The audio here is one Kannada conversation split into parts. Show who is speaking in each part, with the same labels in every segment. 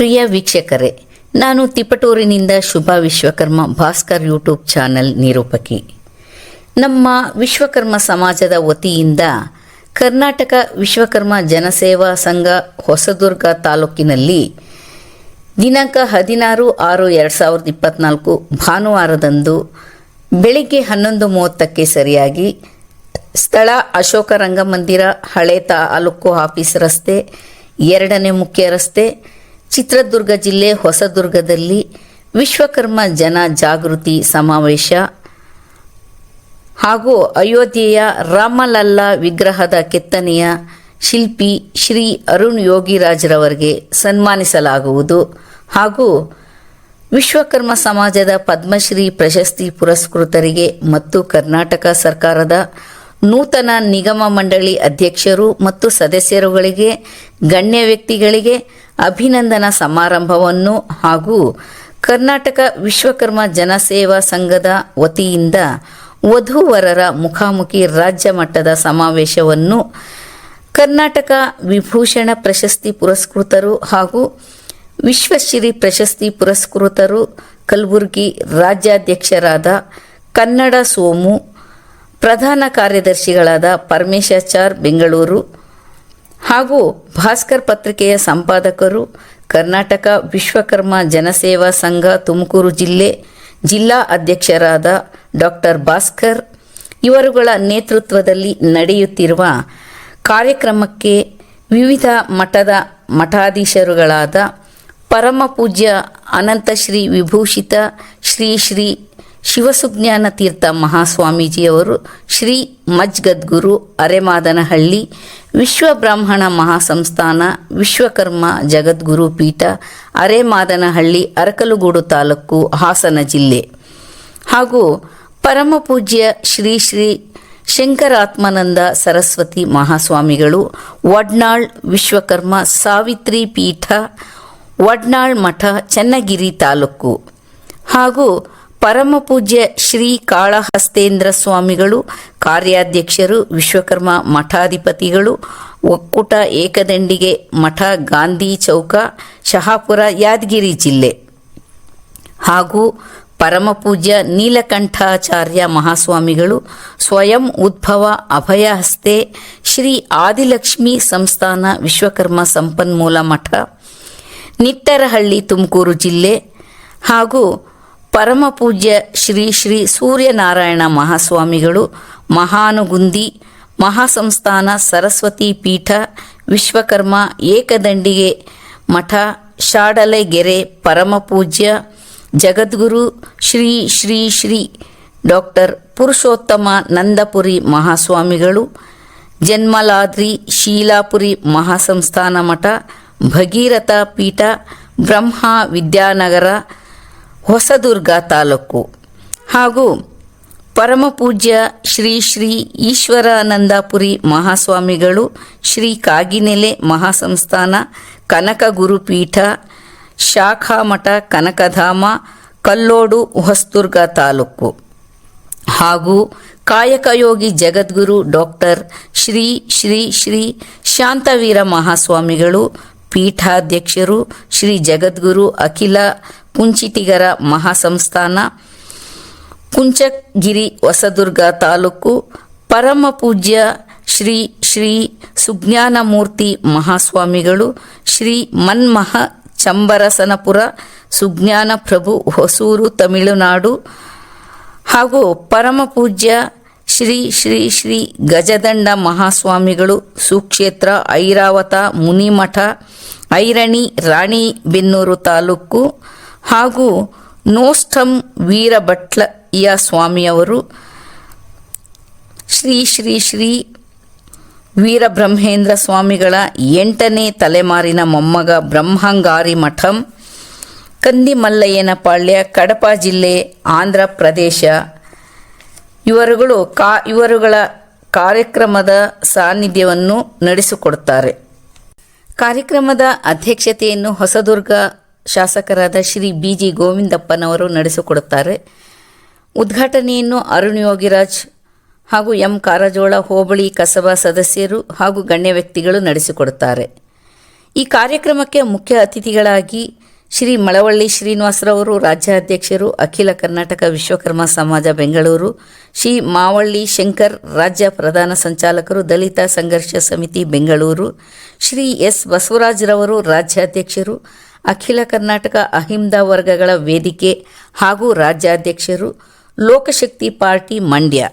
Speaker 1: ಪ್ರಿಯ ವೀಕ್ಷಕರೇ, ನಾನು ತಿಪಟೂರಿನಿಂದ ಶುಭಾ ವಿಶ್ವಕರ್ಮ ಭಾಸ್ಕರ್ ಯೂಟ್ಯೂಬ್ ಚಾನೆಲ್ ನಿರೂಪಕಿ. ನಮ್ಮ ವಿಶ್ವಕರ್ಮ ಸಮಾಜದ ವತಿಯಿಂದ ಕರ್ನಾಟಕ ವಿಶ್ವಕರ್ಮ ಜನಸೇವಾ ಸಂಘ ಹೊಸದುರ್ಗ ತಾಲೂಕಿನಲ್ಲಿ ದಿನಾಂಕ 16/6/2024 ಭಾನುವಾರದಂದು ಬೆಳಿಗ್ಗೆ 11:30ಕ್ಕೆ ಸರಿಯಾಗಿ ಸ್ಥಳ ಅಶೋಕ ರಂಗಮಂದಿರ, ಹಳೆ ತಾಲೂಕು ಆಫೀಸ್ ರಸ್ತೆ, 2ನೇ ಮುಖ್ಯ ರಸ್ತೆ, ಚಿತ್ರದುರ್ಗ ಜಿಲ್ಲೆ ಹೊಸದುರ್ಗದಲ್ಲಿ ವಿಶ್ವಕರ್ಮ ಜನ ಜಾಗೃತಿ ಸಮಾವೇಶ ಹಾಗೂ ಅಯೋಧ್ಯೆಯ ರಾಮಲಲ್ಲಾ ವಿಗ್ರಹದ ಕೆತ್ತನೆಯ ಶಿಲ್ಪಿ ಶ್ರೀ ಅರುಣ್ ಯೋಗಿರಾಜ್ರವರಿಗೆ ಸನ್ಮಾನಿಸಲಾಗುವುದು ಹಾಗೂ ವಿಶ್ವಕರ್ಮ ಸಮಾಜದ ಪದ್ಮಶ್ರೀ ಪ್ರಶಸ್ತಿ ಪುರಸ್ಕೃತರಿಗೆ ಮತ್ತು ಕರ್ನಾಟಕ ಸರ್ಕಾರದ ನೂತನ ನಿಗಮ ಮಂಡಳಿ ಅಧ್ಯಕ್ಷರು ಮತ್ತು ಸದಸ್ಯರುಗಳಿಗೆ, ಗಣ್ಯ ವ್ಯಕ್ತಿಗಳಿಗೆ ಅಭಿನಂದನಾ ಸಮಾರಂಭವನ್ನು ಹಾಗೂ ಕರ್ನಾಟಕ ವಿಶ್ವಕರ್ಮ ಜನಸೇವಾ ಸಂಘದ ವತಿಯಿಂದ ವಧೂವರರ ಮುಖಾಮುಖಿ ರಾಜ್ಯ ಮಟ್ಟದ ಸಮಾವೇಶವನ್ನು ಕರ್ನಾಟಕ ವಿಭೂಷಣ ಪ್ರಶಸ್ತಿ ಪುರಸ್ಕೃತರು ಹಾಗೂ ವಿಶ್ವಶ್ರೀ ಪ್ರಶಸ್ತಿ ಪುರಸ್ಕೃತರು ಕಲಬುರಗಿ ರಾಜ್ಯಾಧ್ಯಕ್ಷರಾದ ಕನ್ನಡ ಸೋಮು, ಪ್ರಧಾನ ಕಾರ್ಯದರ್ಶಿಗಳಾದ ಪರಮೇಶಾಚಾರ್ ಬೆಂಗಳೂರು ಹಾಗೂ ಭಾಸ್ಕರ್ ಪತ್ರಿಕೆಯ ಸಂಪಾದಕರು, ಕರ್ನಾಟಕ ವಿಶ್ವಕರ್ಮ ಜನಸೇವಾ ಸಂಘ ತುಮಕೂರು ಜಿಲ್ಲೆ ಜಿಲ್ಲಾ ಅಧ್ಯಕ್ಷರಾದ ಡಾಕ್ಟರ್ ಭಾಸ್ಕರ್ ಇವರುಗಳ ನೇತೃತ್ವದಲ್ಲಿ ನಡೆಯುತ್ತಿರುವ ಕಾರ್ಯಕ್ರಮಕ್ಕೆ ವಿವಿಧ ಮಠದ ಮಠಾಧೀಶರುಗಳಾದ ಪರಮ ಪೂಜ್ಯ ಅನಂತಶ್ರೀ ವಿಭೂಷಿತ ಶ್ರೀ ಶ್ರೀ ಶಿವಸುಜ್ಞಾನ ತೀರ್ಥ ಮಹಾಸ್ವಾಮೀಜಿಯವರು, ಶ್ರೀ ಮಜ್ಗದ್ಗುರು ಅರೆಮಾದನಹಳ್ಳಿ ವಿಶ್ವ ಬ್ರಾಹ್ಮಣ ಮಹಾಸಂಸ್ಥಾನ ವಿಶ್ವಕರ್ಮ ಜಗದ್ಗುರು ಪೀಠ ಅರೆಮಾದನಹಳ್ಳಿ ಅರಕಲಗೂಡು ತಾಲೂಕು ಹಾಸನ ಜಿಲ್ಲೆ ಹಾಗೂ ಪರಮ ಪೂಜ್ಯ ಶ್ರೀ ಶ್ರೀ ಶಂಕರಾತ್ಮಾನಂದ ಸರಸ್ವತಿ ಮಹಾಸ್ವಾಮಿಗಳು ವಡ್ನಾಳ್ ವಿಶ್ವಕರ್ಮ ಸಾವಿತ್ರಿ ಪೀಠ ವಡ್ನಾಳ್ ಮಠ ಚನ್ನಗಿರಿ ತಾಲೂಕು ಹಾಗೂ ಪರಮ ಪೂಜ್ಯ ಶ್ರೀ ಕಾಳಹಸ್ತೇಂದ್ರ ಸ್ವಾಮಿಗಳು ಕಾರ್ಯಾಧ್ಯಕ್ಷರು ವಿಶ್ವಕರ್ಮ ಮಠಾಧಿಪತಿಗಳು ಒಕ್ಕೂಟ ಏಕದಂಡಿಗೆ ಮಠ ಗಾಂಧಿ ಚೌಕ ಶಹಾಪುರ ಯಾದಗಿರಿ ಜಿಲ್ಲೆ ಹಾಗೂ ಪರಮ ಪೂಜ್ಯ ನೀಲಕಂಠಾಚಾರ್ಯ ಮಹಾಸ್ವಾಮಿಗಳು ಸ್ವಯಂ ಉದ್ಭವ ಅಭಯಹಸ್ತೆ ಶ್ರೀ ಆದಿಲಕ್ಷ್ಮಿ ಸಂಸ್ಥಾನ ವಿಶ್ವಕರ್ಮ ಸಂಪನ್ಮೂಲ ಮಠ ನಿಟ್ಟರಹಳ್ಳಿ ತುಮಕೂರು ಜಿಲ್ಲೆ ಹಾಗೂ ಪರಮ ಪೂಜ್ಯ ಶ್ರೀ ಶ್ರೀ ಸೂರ್ಯನಾರಾಯಣ ಮಹಾಸ್ವಾಮಿಗಳು ಮಹಾನುಗುಂದಿ ಮಹಾಸಂಸ್ಥಾನ ಸರಸ್ವತಿ ಪೀಠ ವಿಶ್ವಕರ್ಮ ಏಕದಂಡಿಗೆ ಮಠ ಶಾಡಲೆಗೆರೆ ಪರಮ ಪೂಜ್ಯ ಜಗದ್ಗುರು ಶ್ರೀ ಶ್ರೀ ಶ್ರೀ ಡಾಕ್ಟರ್ ಪುರುಷೋತ್ತಮ ನಂದಪುರಿ ಮಹಾಸ್ವಾಮಿಗಳು ಜನ್ಮಲಾದ್ರಿ ಶೀಲಾಪುರಿ ಮಹಾಸಂಸ್ಥಾನ ಮಠ ಭಗೀರಥ ಪೀಠ ಬ್ರಹ್ಮ ವಿದ್ಯಾನಗರ ಹೊಸದುರ್ಗ ತಾಲೂಕು ಹಾಗೂ ಪರಮ ಪೂಜ್ಯ ಶ್ರೀ ಶ್ರೀ ಈಶ್ವರಾನಂದಪುರಿ ಮಹಾಸ್ವಾಮಿಗಳು ಶ್ರೀ ಕಾಗಿನೆಲೆ ಮಹಾಸಂಸ್ಥಾನ ಕನಕ ಗುರುಪೀಠ ಶಾಖಾ ಮಠ ಕನಕಧಾಮ ಕಲ್ಲೋಡು ಹೊಸದುರ್ಗ ತಾಲೂಕು ಹಾಗೂ ಕಾಯಕಯೋಗಿ ಜಗದ್ಗುರು ಡಾಕ್ಟರ್ ಶ್ರೀ ಶ್ರೀ ಶ್ರೀ ಶಾಂತವೀರ ಮಹಾಸ್ವಾಮಿಗಳು ಪೀಠಾಧ್ಯಕ್ಷರು ಶ್ರೀ ಜಗದ್ಗುರು ಅಖಿಲ ಕುಂಚಿಟಿಗರ ಮಹಾಸಂಸ್ಥಾನ ಕುಂಚಗಿರಿ ಹೊಸದುರ್ಗ ತಾಲೂಕು ಪರಮ ಪೂಜ್ಯ ಶ್ರೀ ಶ್ರೀ ಸುಜ್ಞಾನಮೂರ್ತಿ ಮಹಾಸ್ವಾಮಿಗಳು ಶ್ರೀ ಮನ್ಮಹ ಚಂಬರಸನಪುರ ಸುಜ್ಞಾನ ಪ್ರಭು ಹೊಸೂರು ತಮಿಳುನಾಡು ಹಾಗೂ ಪರಮ ಪೂಜ್ಯ ಶ್ರೀ ಶ್ರೀ ಶ್ರೀ ಗಜದಂಡ ಮಹಾಸ್ವಾಮಿಗಳು ಸುಕ್ಷೇತ್ರ ಐರಾವತ ಮುನಿಮಠ ಐರಣಿ ರಾಣಿಬೆನ್ನೂರು ತಾಲೂಕು ಹಾಗೂ ನೋಸ್ಟಂ ವೀರಭಟ್ಲಯ್ಯ ಸ್ವಾಮಿಯವರು ಶ್ರೀ ಶ್ರೀ ಶ್ರೀ ವೀರಬ್ರಹ್ಮೇಂದ್ರ ಸ್ವಾಮಿಗಳ 8ನೇ ತಲೆಮಾರಿನ ಮೊಮ್ಮಗ ಬ್ರಹ್ಮಂಗಾರಿ ಮಠಂ ಕಂದಿಮಲ್ಲಯ್ಯನಪಾಳ್ಯ ಕಡಪ ಜಿಲ್ಲೆ ಆಂಧ್ರ ಪ್ರದೇಶ ಇವರುಗಳ ಕಾರ್ಯಕ್ರಮದ ಸಾನ್ನಿಧ್ಯವನ್ನು ನಡೆಸಿಕೊಡುತ್ತಾರೆ. ಕಾರ್ಯಕ್ರಮದ ಅಧ್ಯಕ್ಷತೆಯನ್ನು ಹೊಸದುರ್ಗ ಶಾಸಕರಾದ ಶ್ರೀ BG ಗೋವಿಂದಪ್ಪನವರು ನಡೆಸಿಕೊಡುತ್ತಾರೆ. ಉದ್ಘಾಟನೆಯನ್ನು ಅರುಣ್ ಯೋಗಿರಾಜ್ ಹಾಗೂ ಎಂ ಕಾರಜೋಳ ಹೋಬಳಿ ಕಸಬಾ ಸದಸ್ಯರು ಹಾಗೂ ಗಣ್ಯ ವ್ಯಕ್ತಿಗಳು ನಡೆಸಿಕೊಡುತ್ತಾರೆ. ಈ ಕಾರ್ಯಕ್ರಮಕ್ಕೆ ಮುಖ್ಯ ಅತಿಥಿಗಳಾಗಿ ಶ್ರೀ ಮಳವಳ್ಳಿ ಶ್ರೀನಿವಾಸರವರು ರಾಜ್ಯಾಧ್ಯಕ್ಷರು, ಅಖಿಲ ಕರ್ನಾಟಕ ವಿಶ್ವಕರ್ಮ ಸಮಾಜ ಬೆಂಗಳೂರು, ಶ್ರೀ ಮಾವಳ್ಳಿ ಶಂಕರ್ ರಾಜ್ಯ ಪ್ರಧಾನ ಸಂಚಾಲಕರು, ದಲಿತ ಸಂಘರ್ಷ ಸಮಿತಿ ಬೆಂಗಳೂರು, ಶ್ರೀ ಎಸ್ ಬಸವರಾಜರವರು ರಾಜ್ಯಾಧ್ಯಕ್ಷರು, ಅಖಿಲ ಕರ್ನಾಟಕ ಅಹಿಂದ ವರ್ಗಗಳ ವೇದಿಕೆ ಹಾಗೂ ರಾಜ್ಯಾಧ್ಯಕ್ಷರು, ಲೋಕಶಕ್ತಿ ಪಾರ್ಟಿ ಮಂಡ್ಯ,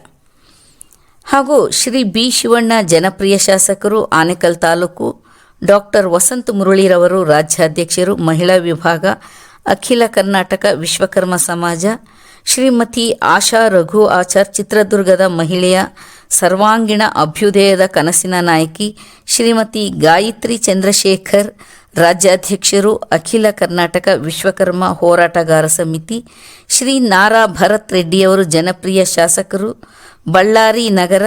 Speaker 1: ಹಾಗೂ ಶ್ರೀ ಬಿ ಶಿವಣ್ಣ ಜನಪ್ರಿಯ ಶಾಸಕರು ಆನೇಕಲ್ ತಾಲೂಕು, ಡಾಕ್ಟರ್ ವಸಂತ ಮುರಳಿರವರು ರಾಜ್ಯಾಧ್ಯಕ್ಷರು, ಮಹಿಳಾ ವಿಭಾಗ, ಅಖಿಲ ಕರ್ನಾಟಕ ವಿಶ್ವಕರ್ಮ ಸಮಾಜ, ಶ್ರೀಮತಿ ಆಶಾ ರಘು ಆಚಾರ್ ಚಿತ್ರದುರ್ಗದ ಮಹಿಳೆಯ ಸರ್ವಾಂಗೀಣ ಅಭ್ಯುದಯದ ಕನಸಿನ ನಾಯಕಿ, ಶ್ರೀಮತಿ ಗಾಯತ್ರಿ ಚಂದ್ರಶೇಖರ್ ರಾಜ್ಯಾಧ್ಯಕ್ಷರು, ಅಖಿಲ ಕರ್ನಾಟಕ ವಿಶ್ವಕರ್ಮ ಹೋರಾಟಗಾರ ಸಮಿತಿ, ಶ್ರೀ ನಾರಾ ಭರತ್ ರೆಡ್ಡಿಯವರು ಜನಪ್ರಿಯ ಶಾಸಕರು, ಬಳ್ಳಾರಿ ನಗರ,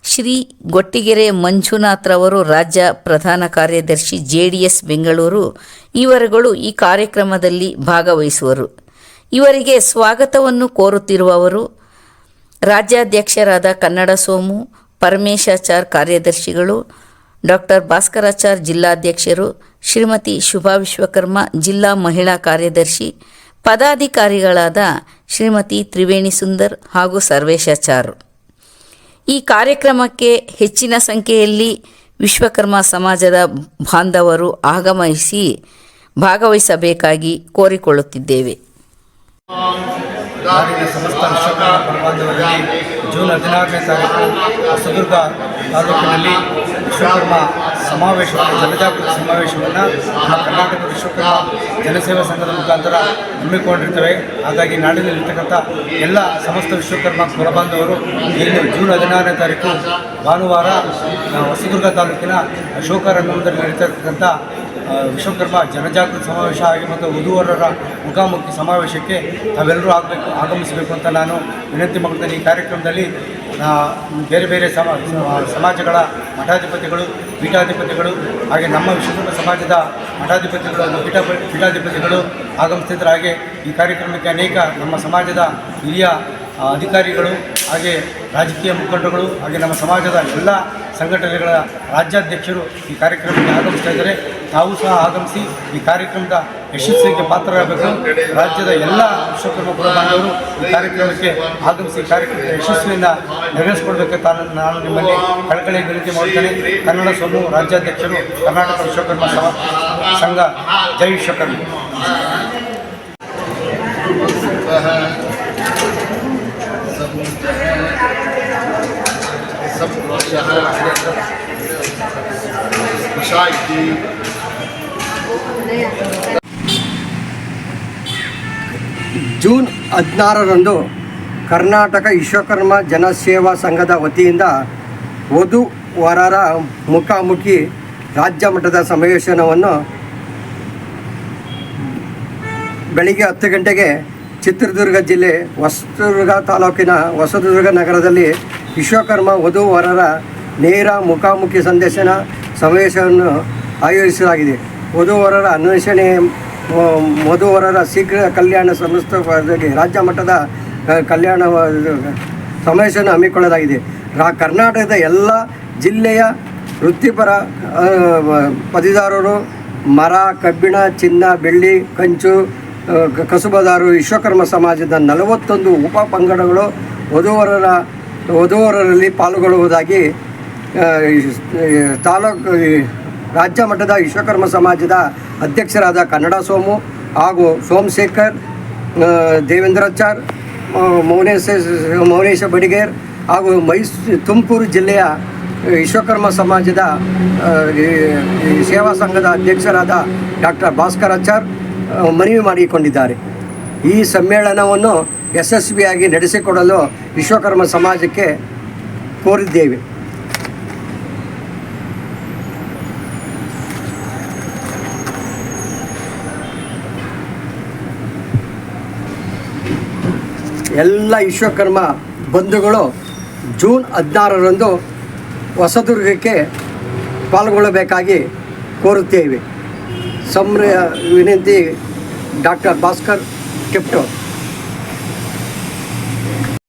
Speaker 1: ಶ್ರೀ ಗೊಟ್ಟಿಗೆರೆ ಮಂಜುನಾಥ್ರವರು ರಾಜ್ಯ ಪ್ರಧಾನ ಕಾರ್ಯದರ್ಶಿ JDS ಬೆಂಗಳೂರು ಇವರುಗಳು ಈ ಕಾರ್ಯಕ್ರಮದಲ್ಲಿ ಭಾಗವಹಿಸುವರು. ಇವರಿಗೆ ಸ್ವಾಗತವನ್ನು ಕೋರುತ್ತಿರುವವರು ರಾಜ್ಯಾಧ್ಯಕ್ಷರಾದ ಕನ್ನಡ ಸೋಮು ಪರಮೇಶಾಚಾರ್, ಕಾರ್ಯದರ್ಶಿಗಳು ಡಾಕ್ಟರ್ ಭಾಸ್ಕರಾಚಾರ್ ಜಿಲ್ಲಾಧ್ಯಕ್ಷರು, ಶ್ರೀಮತಿ ಶುಭಾ ವಿಶ್ವಕರ್ಮ ಜಿಲ್ಲಾ ಮಹಿಳಾ ಕಾರ್ಯದರ್ಶಿ, ಪದಾಧಿಕಾರಿಗಳಾದ ಶ್ರೀಮತಿ ತ್ರಿವೇಣಿ ಸುಂದರ್ ಹಾಗೂ ಸರ್ವೇಶಾಚಾರ್. ಈ ಕಾರ್ಯಕ್ರಮಕ್ಕೆ ಹೆಚ್ಚಿನ ಸಂಖ್ಯೆಯಲ್ಲಿ ವಿಶ್ವಕರ್ಮ ಸಮಾಜದ ಬಾಂಧವರು ಆಗಮಿಸಿ ಭಾಗವಹಿಸಬೇಕಾಗಿ ಕೋರಿಕೊಳ್ಳುತ್ತಿದ್ದೇವೆ.
Speaker 2: ನಾಡಿನ ಸಮಸ್ತ ವಿಶ್ವಕರ್ಮ ಬಾಂಧವರಲ್ಲಿ ಜೂನ್ 16ನೇ ತಾರೀಕು ಹೊಸದುರ್ಗ ತಾಲೂಕಿನಲ್ಲಿ ವಿಶ್ವಕರ್ಮ ಸಮಾವೇಶವನ್ನು, ಜನಜಾಗೃತಿ ಸಮಾವೇಶವನ್ನು ನಮ್ಮ ಕರ್ನಾಟಕ ವಿಶ್ವಕರ್ಮ ಜನಸೇವಾ ಸಂಘದ ಮುಖಾಂತರ ಹಮ್ಮಿಕೊಂಡಿರ್ತೇವೆ. ಹಾಗಾಗಿ ನಾಡಿನಲ್ಲಿರ್ತಕ್ಕಂಥ ಎಲ್ಲ ಸಮಸ್ತ ವಿಶ್ವಕರ್ಮ ಕುಲಬಾಂಧವರು ಇಂದು ಜೂನ್ 16ನೇ ತಾರೀಕು ಭಾನುವಾರ ಹೊಸದುರ್ಗ ತಾಲೂಕಿನ ಅಶೋಕ ರಂಗಮಂದಿರದಲ್ಲಿ ನಡೀತಕ್ಕಂಥ ವಿಶ್ವಕರ್ಮ ಜನಜಾಗೃತಿ ಸಮಾವೇಶ ಆಗಿ ಮತ್ತು ವಧುವರರ ಮುಖಾಮುಖಿ ಸಮಾವೇಶಕ್ಕೆ ತಾವೆಲ್ಲರೂ ಆಗಮಿಸಬೇಕು ಅಂತ ನಾನು ವಿನಂತಿ ಮಾಡ್ತೇನೆ. ಈ ಕಾರ್ಯಕ್ರಮದಲ್ಲಿ ಬೇರೆ ಬೇರೆ ಸಮಾಜಗಳ ಮಠಾಧಿಪತಿಗಳು, ಪೀಠಾಧಿಪತಿಗಳು, ಹಾಗೆ ನಮ್ಮ ವಿಶ್ವಕರ್ಮ ಸಮಾಜದ ಮಠಾಧಿಪತಿಗಳು ಹಾಗೂ ಪೀಠಾಧಿಪತಿಗಳು ಆಗಮಿಸ್ತಿದ್ದಾರೆ. ಹಾಗೆ ಈ ಕಾರ್ಯಕ್ರಮಕ್ಕೆ ಅನೇಕ ನಮ್ಮ ಸಮಾಜದ ಹಿರಿಯ ಅಧಿಕಾರಿಗಳು, ಹಾಗೆ ರಾಜಕೀಯ ಮುಖಂಡರುಗಳು, ಹಾಗೆ ನಮ್ಮ ಸಮಾಜದ ಎಲ್ಲ ಸಂಘಟನೆಗಳ ರಾಜ್ಯಾಧ್ಯಕ್ಷರು ಈ ಕಾರ್ಯಕ್ರಮಕ್ಕೆ ಆಗಮಿಸ್ತಾ ಇದ್ದಾರೆ. ತಾವು ಸಹ ಆಗಮಿಸಿ ಈ ಕಾರ್ಯಕ್ರಮದ ಯಶಸ್ವಿಗೆ ಪಾತ್ರರಾಗಬೇಕು. ರಾಜ್ಯದ ಎಲ್ಲ ವಿಶ್ವಕರ್ಮ ಕುಲಬಾಂಧವರು ಈ ಕಾರ್ಯಕ್ರಮಕ್ಕೆ ಆಗಮಿಸಿ ಕಾರ್ಯಕ್ರಮದ ಯಶಸ್ವಿಯಿಂದ ನೆರವೇರಿಸಿಕೊಡ್ಬೇಕು ನಾನು ನಿಮ್ಮಲ್ಲಿ ಕಳಕಳಿ ವಿನಂತಿ ಮಾಡುತ್ತೇನೆ. ಕನ್ನಡ ಸೋಮು, ರಾಜ್ಯಾಧ್ಯಕ್ಷರು, ಕರ್ನಾಟಕ ವಿಶ್ವಕರ್ಮ ಸಂಘ. ಜೈ ವಿಶ್ವಕರ್ಮ.
Speaker 3: ಜೂನ್ 16ರಂದು ಕರ್ನಾಟಕ ವಿಶ್ವಕರ್ಮ ಜನಸೇವಾ ಸಂಘದ ವತಿಯಿಂದ ವಧು ವರರ ಮುಖಾಮುಖಿ ರಾಜ್ಯ ಮಟ್ಟದ ಸಮಾವೇಶನವನ್ನು ಬೆಳಿಗ್ಗೆ 10 ಗಂಟೆಗೆ ಚಿತ್ರದುರ್ಗ ಜಿಲ್ಲೆ ಹೊಸದುರ್ಗ ತಾಲೂಕಿನ ಹೊಸದುರ್ಗ ನಗರದಲ್ಲಿ ವಿಶ್ವಕರ್ಮ ವಧು ವರರ ನೇರ ಮುಖಾಮುಖಿ ಸಂದರ್ಶನ ಸಮಾವೇಶವನ್ನು ಆಯೋಜಿಸಲಾಗಿದೆ. ವಧುವರರ ಅನ್ವೇಷಣೆ, ವಧುವರರ ಶೀಘ್ರ ಕಲ್ಯಾಣ ಸಂಸ್ಥೆಗೆ ರಾಜ್ಯ ಮಟ್ಟದ ಕಲ್ಯಾಣ ಸಮಾವೇಶನ ಹಮ್ಮಿಕೊಳ್ಳಲಾಗಿದೆ. ಕರ್ನಾಟಕದ ಎಲ್ಲ ಜಿಲ್ಲೆಯ ವೃತ್ತಿಪರ ಪದವೀಧರರು, ಮರ, ಕಬ್ಬಿಣ, ಚಿನ್ನ, ಬೆಳ್ಳಿ, ಕಂಚು, ಕಸುಬುದಾರರು, ವಿಶ್ವಕರ್ಮ ಸಮಾಜದ 41 ಉಪ ಪಂಗಡಗಳು ವಧುವರರಲ್ಲಿ ಪಾಲ್ಗೊಳ್ಳುವುದಾಗಿ ರಾಜ್ಯ ಮಟ್ಟದ ವಿಶ್ವಕರ್ಮ ಸಮಾಜದ ಅಧ್ಯಕ್ಷರಾದ ಕನ್ನಡ ಸೋಮು ಹಾಗೂ ಸೋಮಶೇಖರ್, ದೇವೇಂದ್ರಾಚಾರ್, ಮೌನೇಶ ಬಡಿಗೇರ್ ಹಾಗೂ ತುಮಕೂರು ಜಿಲ್ಲೆಯ ವಿಶ್ವಕರ್ಮ ಸಮಾಜದ ಸೇವಾ ಸಂಘದ ಅಧ್ಯಕ್ಷರಾದ ಡಾಕ್ಟರ್ ಭಾಸ್ಕರಾಚಾರ್ ಮನವಿ ಮಾಡಿಕೊಂಡಿದ್ದಾರೆ. ಈ ಸಮ್ಮೇಳನವನ್ನು ಯಶಸ್ವಿಯಾಗಿ ನಡೆಸಿಕೊಡಲು ವಿಶ್ವಕರ್ಮ ಸಮಾಜಕ್ಕೆ ಕೋರಿದ್ದೇವೆ. ಎಲ್ಲ ವಿಶ್ವಕರ್ಮ ಬಂಧುಗಳು ಜೂನ್ 16ರಂದು ಹೊಸದುರ್ಗಕ್ಕೆ ಪಾಲ್ಗೊಳ್ಳಬೇಕಾಗಿ ಕೋರುತ್ತೇವೆ. ವಿನಂತಿ, ಡಾಕ್ಟರ್ ಭಾಸ್ಕರ್ ಕಿಪ್ಟೋ.